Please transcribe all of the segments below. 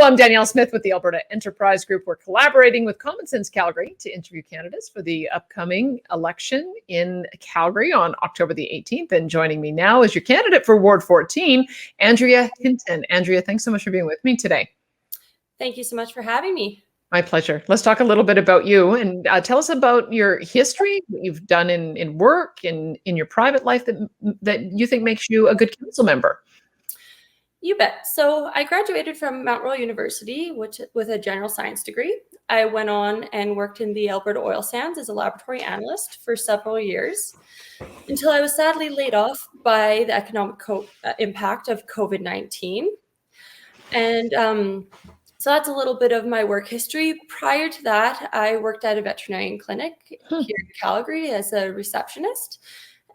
I'm Danielle Smith with the Alberta Enterprise Group. We're collaborating with Common Sense Calgary to interview candidates for the upcoming election in Calgary on October the 18th. And joining me now is your candidate for Ward 14, Andrea Hinton. Andrea, thanks so much for being with me today. Thank you so much for having me. My pleasure. Let's talk a little bit about you and tell us about your history, what you've done in work and in your private life that you think makes you a good council member. You bet. So I graduated from Mount Royal University with a general science degree. I went on and worked in the Alberta oil sands as a laboratory analyst for several years until I was sadly laid off by the economic impact of COVID-19. And so that's a little bit of my work history. Prior to that, I worked at a veterinarian clinic here in Calgary as a receptionist.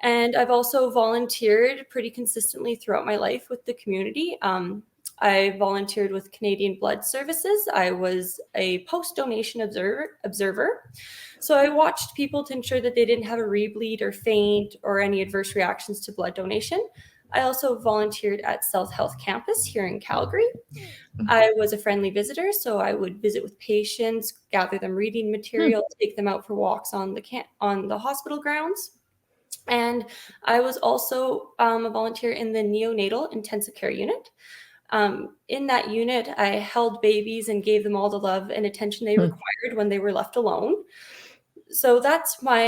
And I've also volunteered pretty consistently throughout my life with the community. I volunteered with Canadian Blood Services. I was a post-donation observer. So I watched people to ensure that they didn't have a rebleed or faint or any adverse reactions to blood donation. I also volunteered at South Health Campus here in Calgary. I was a friendly visitor, so I would visit with patients, gather them reading material, take them out for walks on the hospital grounds. And I was also a volunteer in the neonatal intensive care unit. In that unit, I held babies and gave them all the love and attention they required when they were left alone. So that's my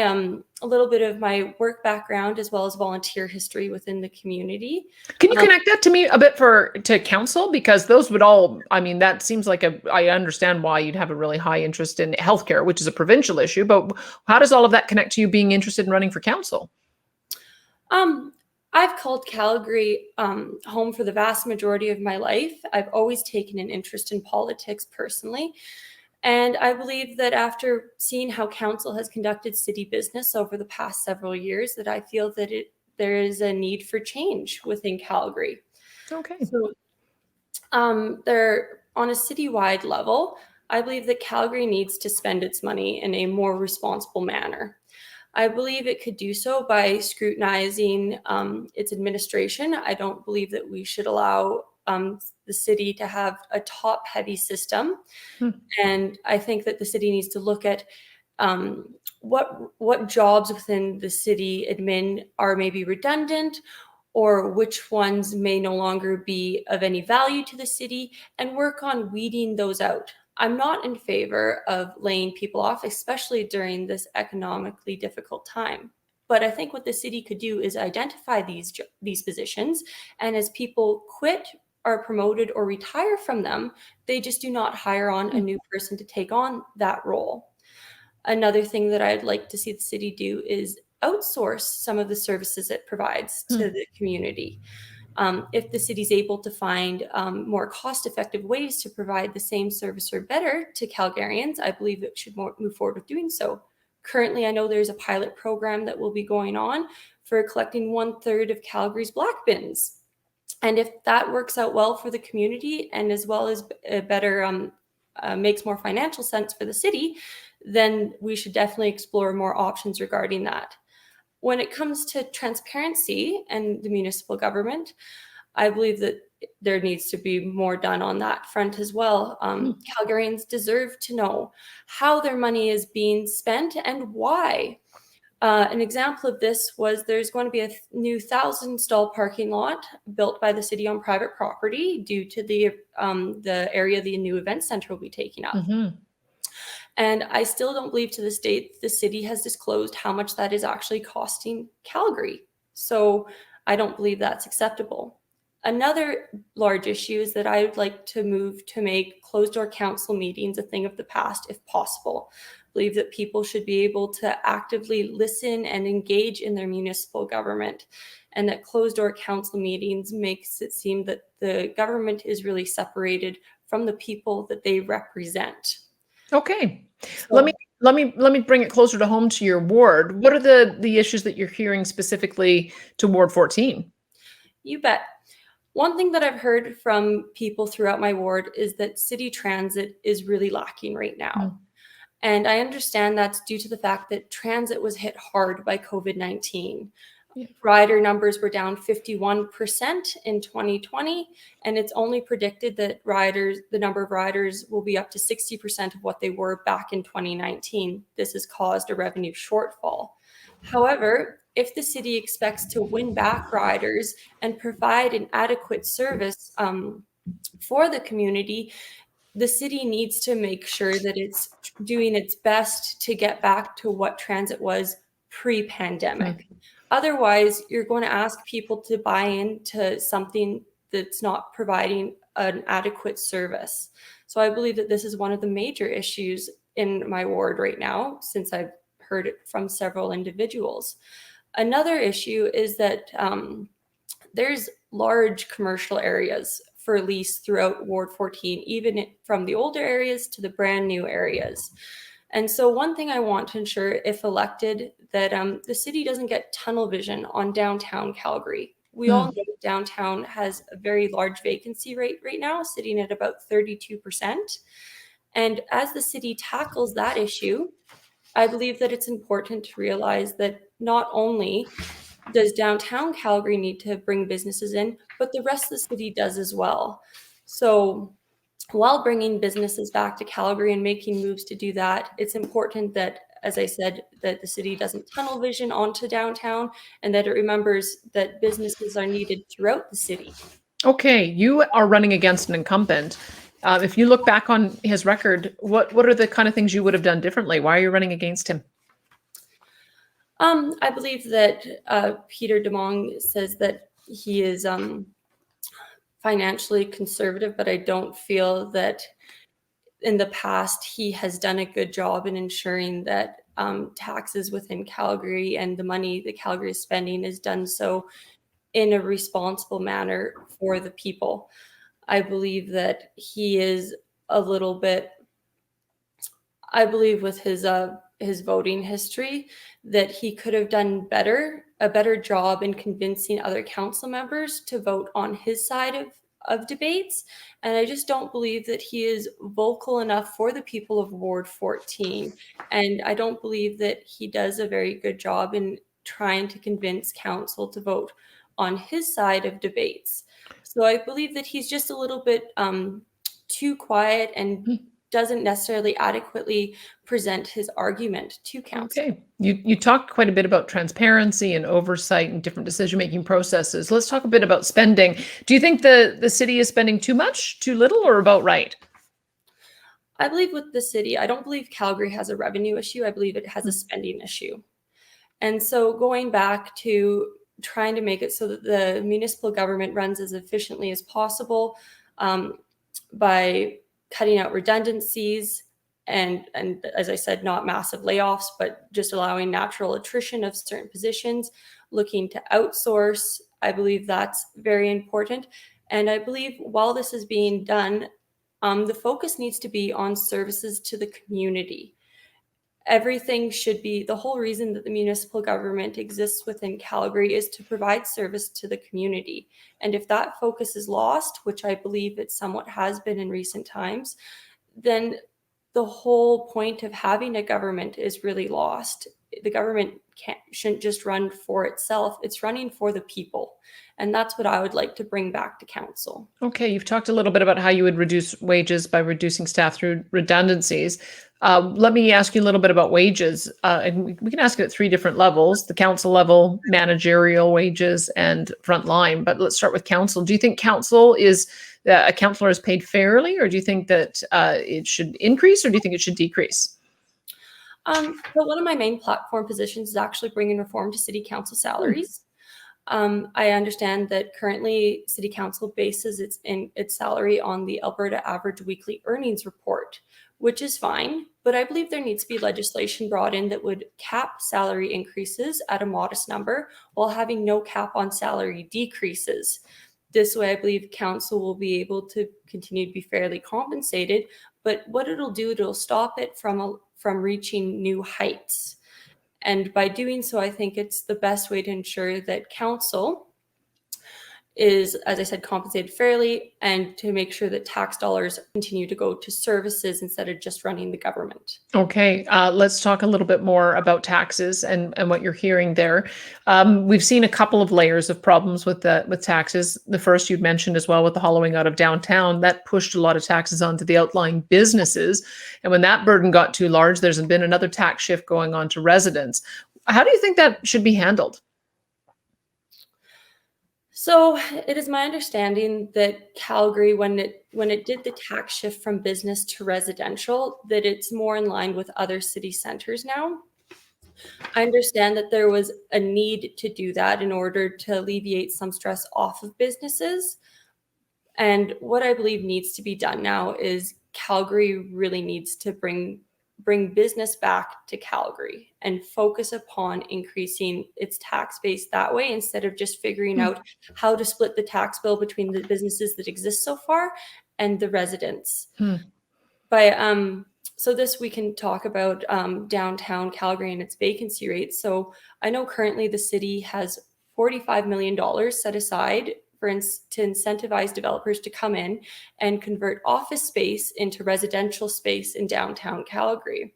a little bit of my work background as well as volunteer history within the community. Can you connect that to me a bit to council? Because those would all, I mean, that seems like I understand why you'd have a really high interest in healthcare, which is a provincial issue, but how does all of that connect to you being interested in running for council? I've called Calgary home for the vast majority of my life. I've always taken an interest in politics personally. And I believe that after seeing how council has conducted city business over the past several years, that I feel that there is a need for change within Calgary. Okay. So on a citywide level, I believe that Calgary needs to spend its money in a more responsible manner. I believe it could do so by scrutinizing its administration. I don't believe that we should allow the city to have a top-heavy system. And I think that the city needs to look at what jobs within the city admin are maybe redundant or which ones may no longer be of any value to the city and work on weeding those out. I'm not in favor of laying people off, especially during this economically difficult time. But I think what the city could do is identify these positions, and as people quit, are promoted, or retire from them, they just do not hire on a new person to take on that role. Another thing that I'd like to see the city do is outsource some of the services it provides to the community. If the city's able to find more cost-effective ways to provide the same service or better to Calgarians, I believe it should move forward with doing so. Currently, I know there's a pilot program that will be going on for collecting 1/3 of Calgary's black bins. And if that works out well for the community and as well as better makes more financial sense for the city, then we should definitely explore more options regarding that. When it comes to transparency and the municipal government, I believe that there needs to be more done on that front as well. Calgarians deserve to know how their money is being spent and why. An example of this was there's going to be a new 1,000-stall parking lot built by the city on private property due to the area the new event center will be taking up. And I still don't believe to this date the city has disclosed how much that is actually costing Calgary. So I don't believe that's acceptable. Another large issue is that I would like to move to make closed-door council meetings a thing of the past if possible. I believe that people should be able to actively listen and engage in their municipal government, and that closed-door council meetings makes it seem that the government is really separated from the people that they represent. Okay. So, let me bring it closer to home to your ward. What are the issues that you're hearing specifically to Ward 14? You bet. One thing that I've heard from people throughout my ward is that city transit is really lacking right now. And I understand that's due to the fact that transit was hit hard by COVID-19. Rider numbers were down 51% in 2020, and it's only predicted that the number of riders will be up to 60% of what they were back in 2019. This has caused a revenue shortfall. However, if the city expects to win back riders and provide an adequate service for the community, the city needs to make sure that it's doing its best to get back to what transit was pre-pandemic. Otherwise, you're going to ask people to buy into something that's not providing an adequate service. So I believe that this is one of the major issues in my ward right now, since I've heard it from several individuals. Another issue is that there's large commercial areas for lease throughout Ward 14, even from the older areas to the brand new areas. And so one thing I want to ensure, if elected, that the city doesn't get tunnel vision on downtown Calgary. We all know that downtown has a very large vacancy rate right now, sitting at about 32%. And as the city tackles that issue, I believe that it's important to realize that not only does downtown Calgary need to bring businesses in, but the rest of the city does as well. So while bringing businesses back to Calgary and making moves to do that, it's important that, as I said, that the city doesn't tunnel vision onto downtown, and that it remembers that businesses are needed throughout the city. Okay, you are running against an incumbent. If you look back on his record, what are the kind of things you would have done differently? Why are you running against him? I believe that Peter Demong says that he is financially conservative, but I don't feel that in the past he has done a good job in ensuring that taxes within Calgary and the money that Calgary is spending is done so in a responsible manner for the people. I believe that he is a little bit, I believe with his voting history, that he could have done a better job in convincing other council members to vote on his side of debates. And I just don't believe that he is vocal enough for the people of Ward 14. And I don't believe that he does a very good job in trying to convince council to vote on his side of debates. So I believe that he's just a little bit too quiet and doesn't necessarily adequately present his argument to council. Okay, you talked quite a bit about transparency and oversight and different decision-making processes. Let's talk a bit about spending. Do you think the city is spending too much, too little, or about right? I believe with the city, I don't believe Calgary has a revenue issue. I believe it has a spending issue. And so going back to trying to make it so that the municipal government runs as efficiently as possible by cutting out redundancies and as I said, not massive layoffs, but just allowing natural attrition of certain positions, looking to outsource. I believe that's very important. And I believe while this is being done, the focus needs to be on services to the community. Everything should be, the whole reason that the municipal government exists within Calgary is to provide service to the community. And if that focus is lost, which I believe it somewhat has been in recent times, then the whole point of having a government is really lost. The government shouldn't just run for itself, it's running for the people. And that's what I would like to bring back to council. Okay, you've talked a little bit about how you would reduce wages by reducing staff through redundancies. Let me ask you a little bit about wages. And we can ask it at three different levels: the council level, managerial wages, and frontline. But let's start with council. Do you think a councillor is paid fairly, or do you think that it should increase, or do you think it should decrease? But one of my main platform positions is actually bringing reform to city council salaries. I understand that currently City Council bases its salary on the Alberta Average Weekly Earnings Report, which is fine, but I believe there needs to be legislation brought in that would cap salary increases at a modest number while having no cap on salary decreases. This way, I believe council will be able to continue to be fairly compensated, but what it'll do, it'll stop it from reaching new heights. And by doing so, I think it's the best way to ensure that council is, as I said, compensated fairly, and to make sure that tax dollars continue to go to services instead of just running the government. Okay, let's talk a little bit more about taxes and what you're hearing there. We've seen a couple of layers of problems with taxes. The first you'd mentioned as well with the hollowing out of downtown, that pushed a lot of taxes onto the outlying businesses. And when that burden got too large, there's been another tax shift going on to residents. How do you think that should be handled? So it is my understanding that Calgary, when it did the tax shift from business to residential, that it's more in line with other city centers now. I understand that there was a need to do that in order to alleviate some stress off of businesses. And what I believe needs to be done now is Calgary really needs to bring business back to Calgary and focus upon increasing its tax base that way, instead of just figuring out how to split the tax bill between the businesses that exist so far and the residents. So this, we can talk about downtown Calgary and its vacancy rate. So I know currently the city has $45 million set aside to incentivize developers to come in and convert office space into residential space in downtown Calgary,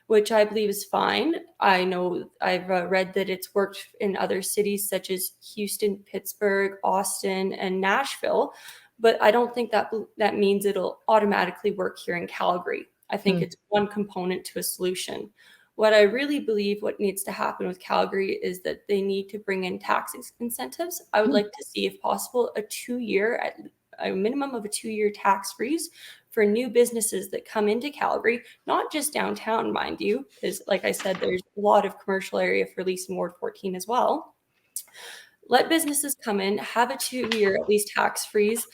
which I believe is fine. I know I've read that it's worked in other cities such as Houston, Pittsburgh, Austin, and Nashville, but I don't think that means it'll automatically work here in Calgary. I think it's one component to a solution. What I really believe what needs to happen with Calgary is that they need to bring in tax incentives. I would like to see, if possible, a minimum of a 2-year tax freeze for new businesses that come into Calgary, not just downtown, mind you, because like I said, there's a lot of commercial area for lease in Ward 14 as well. Let businesses come in, have a 2-year at least tax freeze.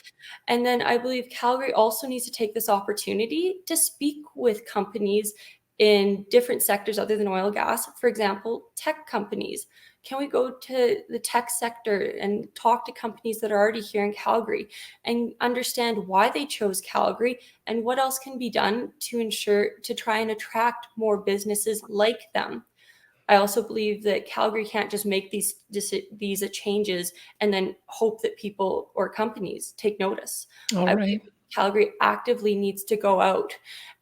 And then I believe Calgary also needs to take this opportunity to speak with companies in different sectors other than oil and gas. For example, tech companies. Can we go to the tech sector and talk to companies that are already here in Calgary and understand why they chose Calgary and what else can be done to try and attract more businesses like them? I also believe that Calgary can't just make these changes and then hope that people or companies take notice. All I right. believe Calgary actively needs to go out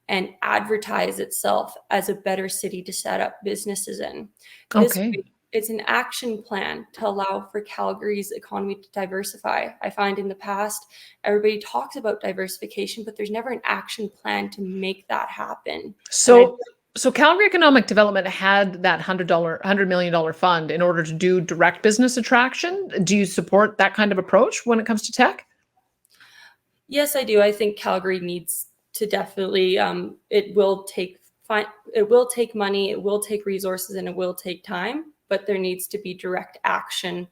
and advertise itself as a better city to set up businesses in. Okay. It's an action plan to allow for Calgary's economy to diversify. I find in the past, everybody talks about diversification, but there's never an action plan to make that happen. So Calgary Economic Development had that $100 million fund in order to do direct business attraction. Do you support that kind of approach when it comes to tech? Yes, I do. I think Calgary needs to definitely. It will take money, it will take resources, and it will take time. But there needs to be direct action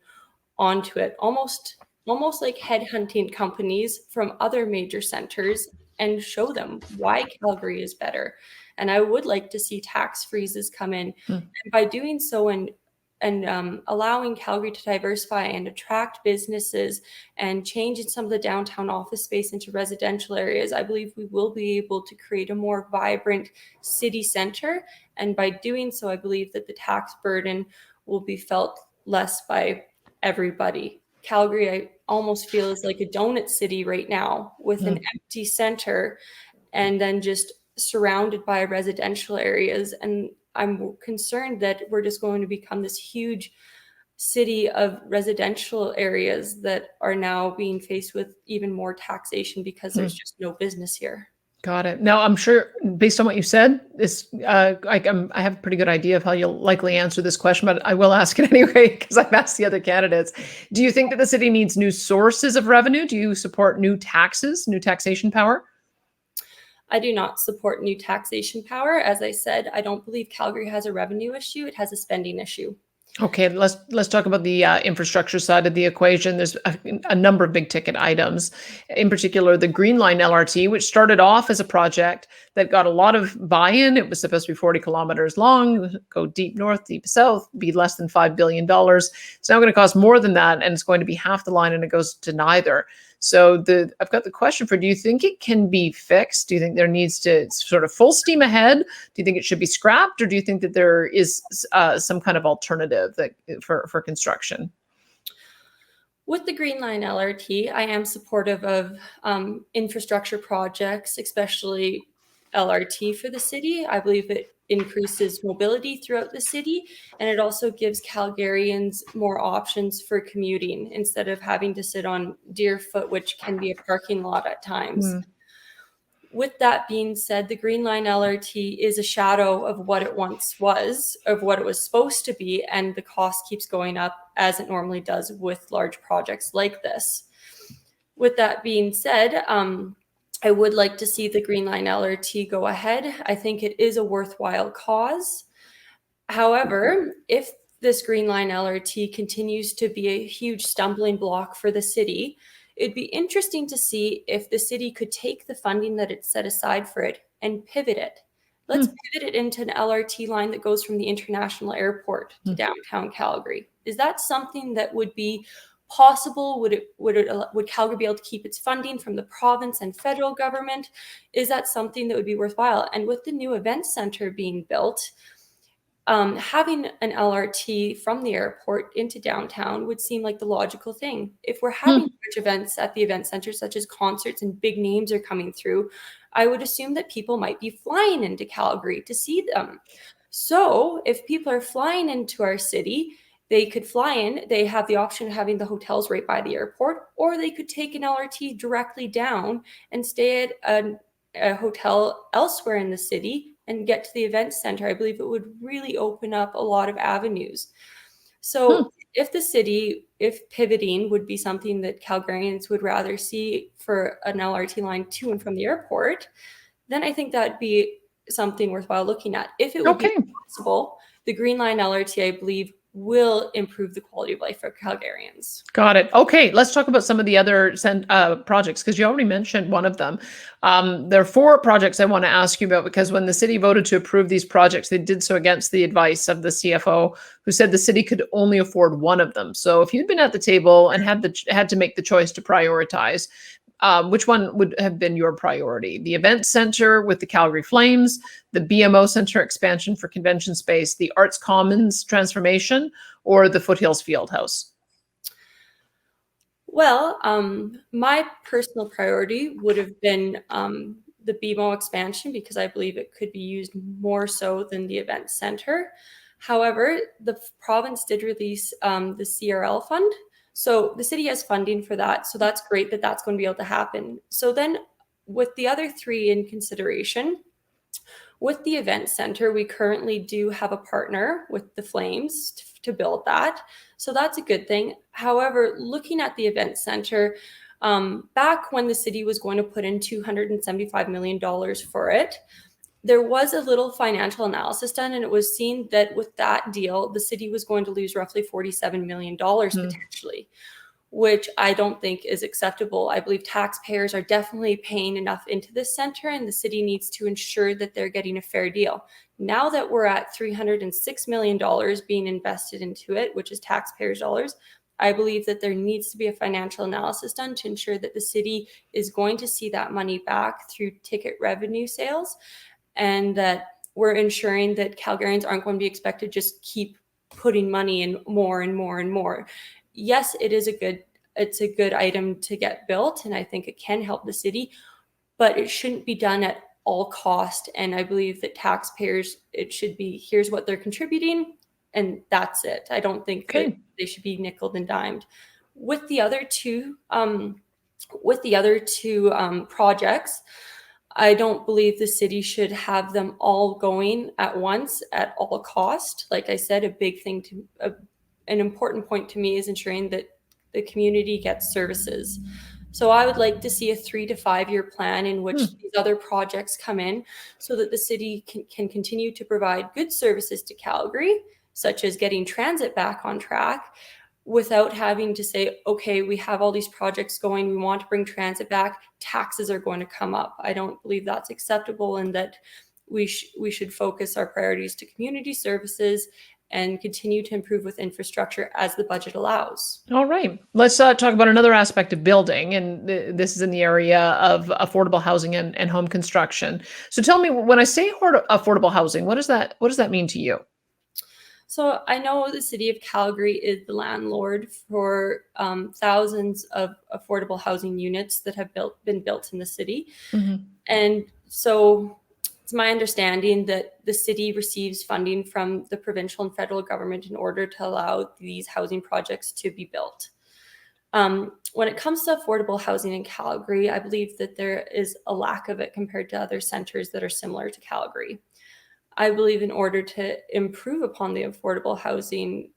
onto it, almost like headhunting companies from other major centers and show them why Calgary is better. And I would like to see tax freezes come in. And by doing so and allowing Calgary to diversify and attract businesses and changing some of the downtown office space into residential areas, I believe we will be able to create a more vibrant city center. And by doing so, I believe that the tax burden will be felt less by everybody. Calgary, I almost feel, is like a donut city right now with an empty center and then just surrounded by residential areas. And I'm concerned that we're just going to become this huge city of residential areas that are now being faced with even more taxation because there's just no business here. Got it. Now, I'm sure, based on what you said, I have a pretty good idea of how you'll likely answer this question, but I will ask it anyway because I've asked the other candidates. Do you think that the city needs new sources of revenue? Do you support new taxes, new taxation power? I do not support new taxation power. As I said, I don't believe Calgary has a revenue issue. It has a spending issue. Okay, let's talk about the infrastructure side of the equation. There's a number of big ticket items, in particular the Line LRT, which started off as a project that got a lot of buy-in. It was supposed to be 40 kilometers long, go deep north, deep south, be less than $5 billion. It's now going to cost more than that, and it's going to be half the line, and it goes to neither. So I've got the question for, do you think it can be fixed? Do you think there needs to sort of full steam ahead? Do you think it should be scrapped? Or do you think that there is some kind of alternative for construction? With the Green Line LRT, I am supportive of infrastructure projects, especially LRT for the city. I believe it increases mobility throughout the city, and it also gives Calgarians more options for commuting instead of having to sit on Deerfoot, which can be a parking lot at times. Hmm. With that being said, the Green Line LRT is a shadow of what it once was, of what it was supposed to be, and the cost keeps going up as it normally does with large projects like this. With that being said, I would like to see the Green Line LRT go ahead. I think it is a worthwhile cause. However, if this Green Line LRT continues to be a huge stumbling block for the city, it'd be interesting to see if the city could take the funding that it's set aside for it and pivot it. Let's pivot it into an LRT line that goes from the international airport to downtown Calgary. Is that something that would be possible? Would Calgary be able to keep its funding from the province and federal government? Is that something that would be worthwhile? And with the new event center being built, having an LRT from the airport into downtown would seem like the logical thing. If we're having large events at the event center, such as concerts and big names are coming through, I would assume that people might be flying into Calgary to see them. So if people are flying into our city, they could fly in. They have the option of having the hotels right by the airport, or they could take an LRT directly down and stay at a hotel elsewhere in the city and get to the event center. I believe it would really open up a lot of avenues. So if pivoting would be something that Calgarians would rather see for an LRT line to and from the airport, then I think that'd be something worthwhile looking at. If it would be possible, the Green Line LRT, I believe, will improve the quality of life for Calgarians. Got it. Okay, let's talk about some of the other projects, because you already mentioned one of them. There are 4 projects I want to ask you about, because when the city voted to approve these projects, they did so against the advice of the CFO, who said the city could only afford one of them. So if you'd been at the table and had to make the choice to prioritize, which one would have been your priority? The event center with the Calgary Flames, the BMO Center expansion for convention space, the Arts Commons transformation, or the Foothills Fieldhouse? Well, my personal priority would have been the BMO expansion, because I believe it could be used more so than the event center. However, the province did release the CRL fund. So the city has funding for that. So that's great that that's going to be able to happen. So then with the other 3 in consideration, with the event center, we currently do have a partner with the Flames to build that. So that's a good thing. However, looking at the event center, back when the city was going to put in $275 million for it, there was a little financial analysis done, and it was seen that with that deal, the city was going to lose roughly $47 million potentially, which I don't think is acceptable. I believe taxpayers are definitely paying enough into this center, and the city needs to ensure that they're getting a fair deal. Now that we're at $306 million being invested into it, which is taxpayers' dollars, I believe that there needs to be a financial analysis done to ensure that the city is going to see that money back through ticket revenue sales, and that we're ensuring that Calgarians aren't going to be expected to just keep putting money in more and more and more. Yes, it's a good item to get built, and I think it can help the city, but it shouldn't be done at all cost. And I believe that taxpayers, it should be, here's what they're contributing, and that's it. I don't think that they should be nickeled and dimed. With the other two projects, I don't believe the city should have them all going at once at all cost. Like I said, an important point to me is ensuring that the community gets services. So I would like to see a 3 to 5 year plan in which these other projects come in, so that the city can continue to provide good services to Calgary, such as getting transit back on track, without having to say, okay, we have all these projects going, we want to bring transit back, taxes are going to come up. I don't believe that's acceptable, and that we should focus our priorities to community services and continue to improve with infrastructure as the budget allows. All right. Let's talk about another aspect of building, and this is in the area of affordable housing and home construction. So tell me, when I say affordable housing, what does that mean to you? So I know the city of Calgary is the landlord for thousands of affordable housing units that have been built in the city. Mhm. And so it's my understanding that the city receives funding from the provincial and federal government in order to allow these housing projects to be built. When it comes to affordable housing in Calgary, I believe that there is a lack of it compared to other centers that are similar to Calgary. I believe in order to improve upon the affordable housing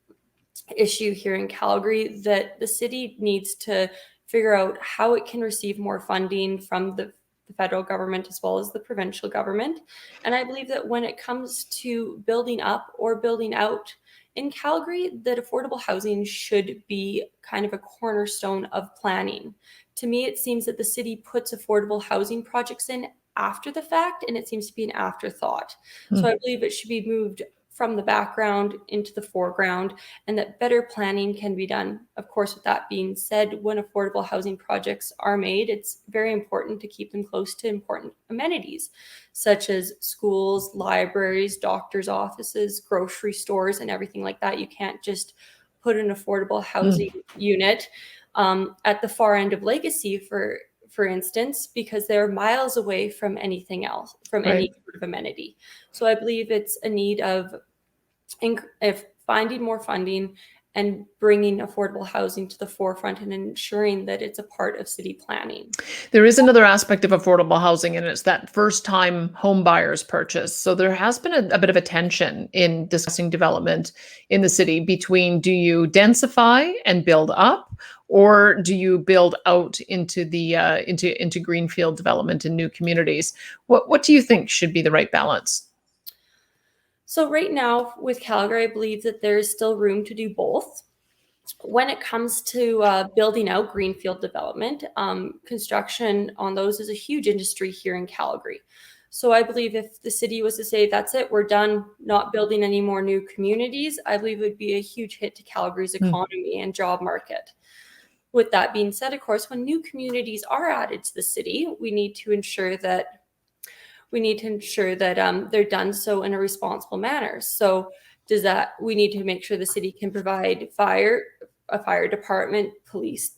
issue here in Calgary, that the city needs to figure out how it can receive more funding from the federal government as well as the provincial government. And I believe that when it comes to building up or building out in Calgary, that affordable housing should be kind of a cornerstone of planning. To me, it seems that the city puts affordable housing projects in after the fact, and it seems to be an afterthought. So I believe it should be moved from the background into the foreground, and that better planning can be done. Of course, with that being said, when affordable housing projects are made, it's very important to keep them close to important amenities, such as schools, libraries, doctors' offices, grocery stores, and everything like that. You can't just put an affordable housing unit at the far end of Legacy, for instance, because they're miles away from anything else, from Right. any sort of amenity. So I believe it's a need of finding more funding and bringing affordable housing to the forefront and ensuring that it's a part of city planning. There is another aspect of affordable housing, and it's that first time home buyers purchase. So there has been a bit of a tension in discussing development in the city between, do you densify and build up, or do you build out into the into greenfield development in new communities? What do you think should be the right balance? So right now with Calgary, I believe that there is still room to do both. When it comes to building out greenfield development, construction on those is a huge industry here in Calgary. So I believe if the city was to say, that's it, we're done, not building any more new communities, I believe it would be a huge hit to Calgary's economy and job market. With that being said, of course, when new communities are added to the city, we need to ensure that they're done so in a responsible manner. So does that we need to make sure the city can provide a fire department, police,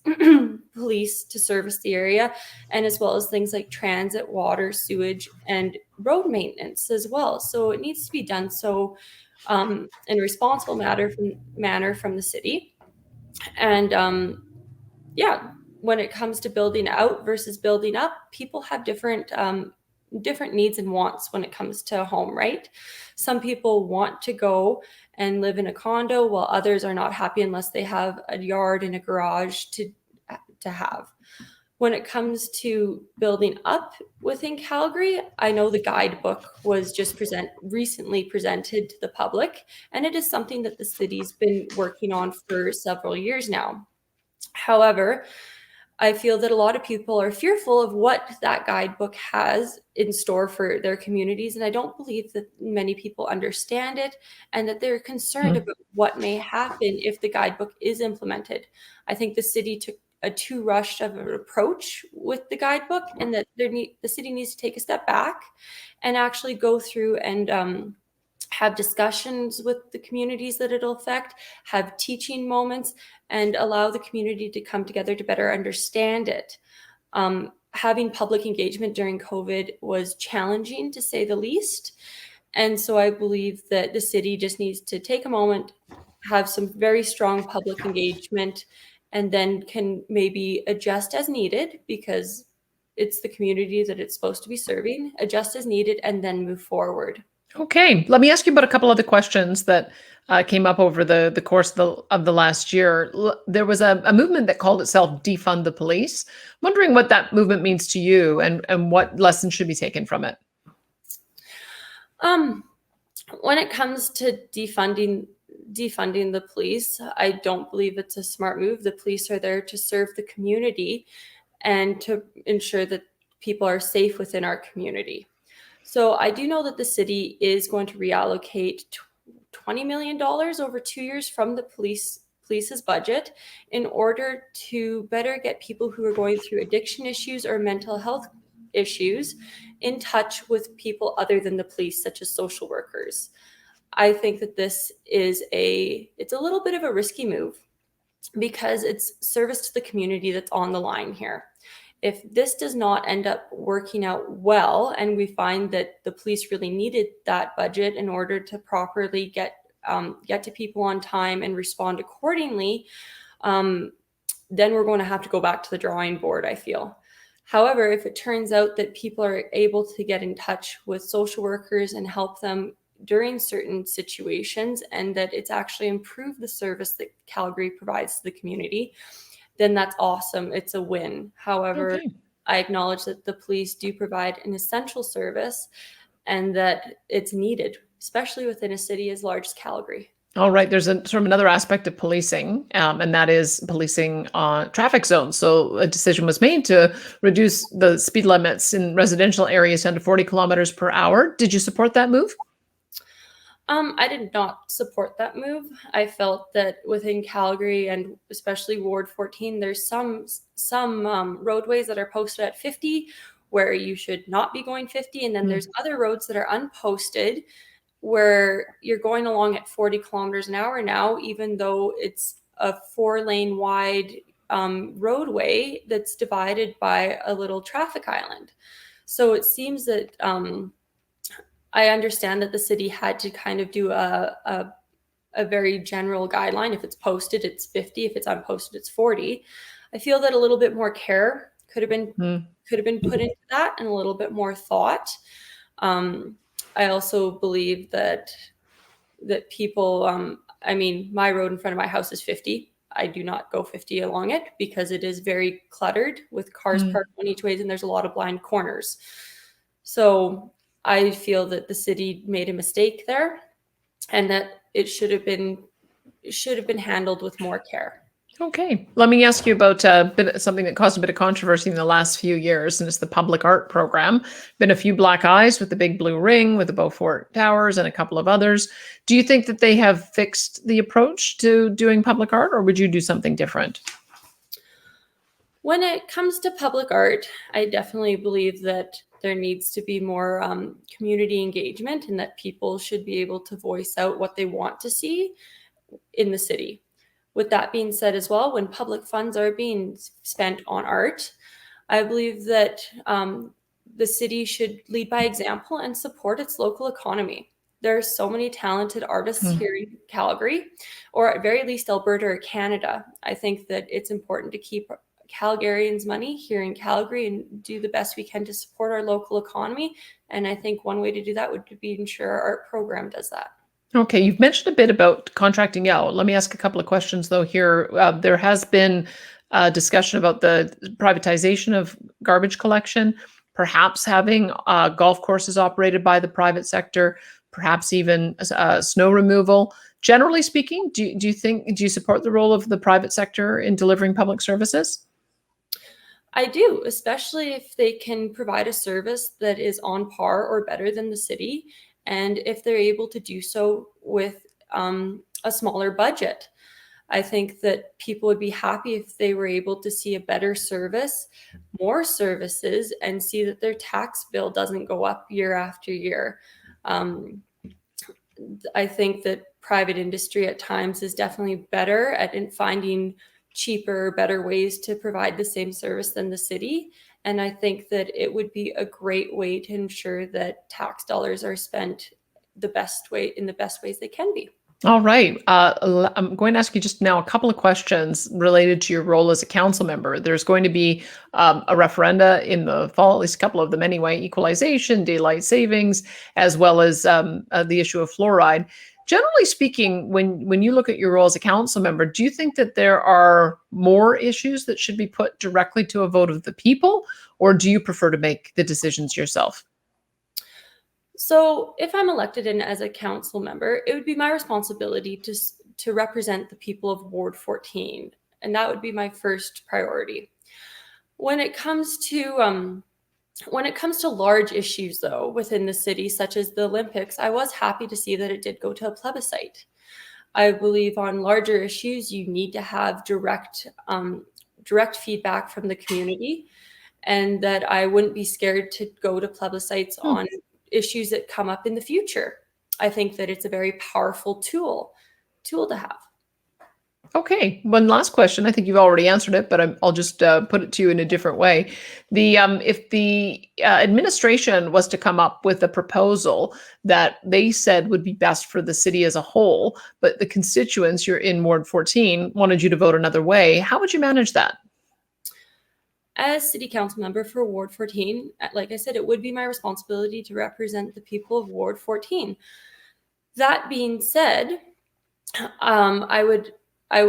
police to service the area, and as well as things like transit, water, sewage, and road maintenance as well. So it needs to be done so in a responsible manner from the city. And yeah, when it comes to building out versus building up, people have different needs and wants when it comes to a home, right? Some people want to go and live in a condo, while others are not happy unless they have a yard and a garage to have. When it comes to building up within Calgary, I know the guidebook was just recently presented to the public, and it is something that the city's been working on for several years now. However, I feel that a lot of people are fearful of what that guidebook has in store for their communities. And I don't believe that many people understand it, and that they're concerned about what may happen if the guidebook is implemented. I think the city took a too rushed of an approach with the guidebook, and that the city needs to take a step back and actually go through and have discussions with the communities that it'll affect, have teaching moments, and allow the community to come together to better understand it. Having public engagement during COVID was challenging, to say the least. And so I believe that the city just needs to take a moment, have some very strong public engagement, and then can maybe adjust as needed, because it's the community that it's supposed to be serving, adjust as needed, and then move forward. Okay, let me ask you about a couple other questions that came up over the course of the last year. There was a movement that called itself Defund the Police. I'm wondering what that movement means to you, and what lessons should be taken from it. Um, when it comes to defunding the police, I don't believe it's a smart move. The police are there to serve the community and to ensure that people are safe within our community. So I do know that the city is going to reallocate $20 million over 2 years from the police's budget in order to better get people who are going through addiction issues or mental health issues in touch with people other than the police, such as social workers. I think that this is it's a little bit of a risky move because it's service to the community that's on the line here. If this does not end up working out well, and we find that the police really needed that budget in order to properly get to people on time and respond accordingly, then we're going to have to go back to the drawing board, I feel. However, if it turns out that people are able to get in touch with social workers and help them during certain situations, and that it's actually improved the service that Calgary provides to the community, then that's awesome. It's a win. However, Okay. I acknowledge that the police do provide an essential service and that it's needed, especially within a city as large as Calgary. All right. There's sort of another aspect of policing, and that is policing traffic zones. So a decision was made to reduce the speed limits in residential areas down to 40 kilometers per hour. Did you support that move? I did not support that move. I felt that within Calgary and especially Ward 14, there's some roadways that are posted at 50 where you should not be going 50. And then there's other roads that are unposted where you're going along at 40 kilometers an hour now, even though it's a 4-lane wide roadway that's divided by a little traffic island. So it seems that I understand that the city had to kind of do a very general guideline. If it's posted, it's 50. If it's unposted, it's 40. I feel that a little bit more care could have been put into that, and a little bit more thought. I also believe that people, I mean, my road in front of my house is 50. I do not go 50 along it because it is very cluttered with cars parked on each way, and there's a lot of blind corners. So I feel that the city made a mistake there, and that it should have been handled with more care. Okay. Let me ask you about something that caused a bit of controversy in the last few years, and it's the public art program. Been a few black eyes with the big blue ring, with the Beaufort Towers, and a couple of others. Do you think that they have fixed the approach to doing public art, or would you do something different? When it comes to public art, I definitely believe that there needs to be more community engagement, and that people should be able to voice out what they want to see in the city. With that being said as well, when public funds are being spent on art, I believe that the city should lead by example and support its local economy. There are so many talented artists here in Calgary, or at very least Alberta or Canada. I think that it's important to keep Calgarians' money here in Calgary and do the best we can to support our local economy. And I think one way to do that would be ensure our art program does that. Okay, you've mentioned a bit about contracting out. Let me ask a couple of questions, though, here. There has been a discussion about the privatization of garbage collection, perhaps having golf courses operated by the private sector, perhaps even snow removal. Generally speaking, do you support the role of the private sector in delivering public services? I do, especially if they can provide a service that is on par or better than the city, and if they're able to do so with a smaller budget. I think that people would be happy if they were able to see a better service, more services, and see that their tax bill doesn't go up year after year. I think that private industry at times is definitely better at finding cheaper, better ways to provide the same service than the city. And I think that it would be a great way to ensure that tax dollars are spent the best way, in the best ways they can be. All right. I'm going to ask you just now a couple of questions related to your role as a council member. There's going to be a referenda in the fall, at least a couple of them anyway, equalization, daylight savings, as well as the issue of fluoride. Generally speaking, when you look at your role as a council member, do you think that there are more issues that should be put directly to a vote of the people, or do you prefer to make the decisions yourself? So if I'm elected in as a council member, it would be my responsibility to represent the people of Ward 14, and that would be my first priority. When it comes to large issues, though, within the city, such as the Olympics, I was happy to see that it did go to a plebiscite. I believe on larger issues, you need to have direct feedback from the community, and that I wouldn't be scared to go to plebiscites on issues that come up in the future. I think that it's a very powerful tool to have. Okay, one last question. I think you've already answered it, but I'll just put it to you in a different way. If the administration was to come up with a proposal that they said would be best for the city as a whole, but the constituents, you're in Ward 14, wanted you to vote another way, how would you manage that? As city council member for Ward 14, like I said, it would be my responsibility to represent the people of Ward 14. That being said, I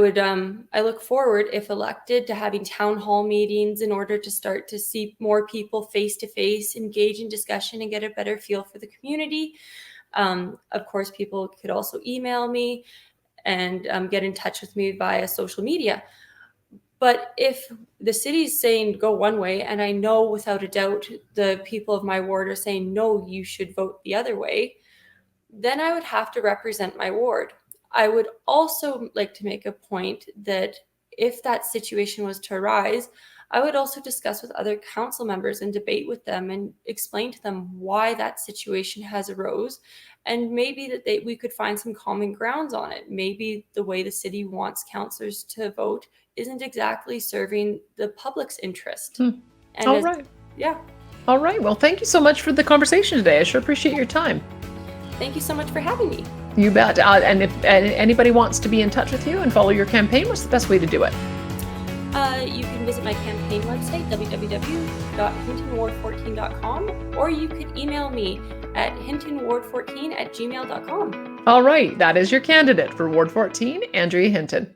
look forward, if elected, to having town hall meetings in order to start to see more people face to face, engage in discussion, and get a better feel for the community. Of course, people could also email me and get in touch with me via social media. But if the city's saying go one way, and I know without a doubt the people of my ward are saying, no, you should vote the other way, then I would have to represent my ward. I would also like to make a point that if that situation was to arise, I would also discuss with other council members and debate with them and explain to them why that situation has arose, and maybe that we could find some common grounds on it. Maybe the way the city wants councillors to vote isn't exactly serving the public's interest. And All right. Yeah. All right. Well, thank you so much for the conversation today. I sure appreciate your time. Thank you so much for having me. You bet. And if anybody wants to be in touch with you and follow your campaign, what's the best way to do it? You can visit my campaign website, www.hintonward14.com, or you could email me at hintonward14@gmail.com. All right. That is your candidate for Ward 14, Andrea Hinton.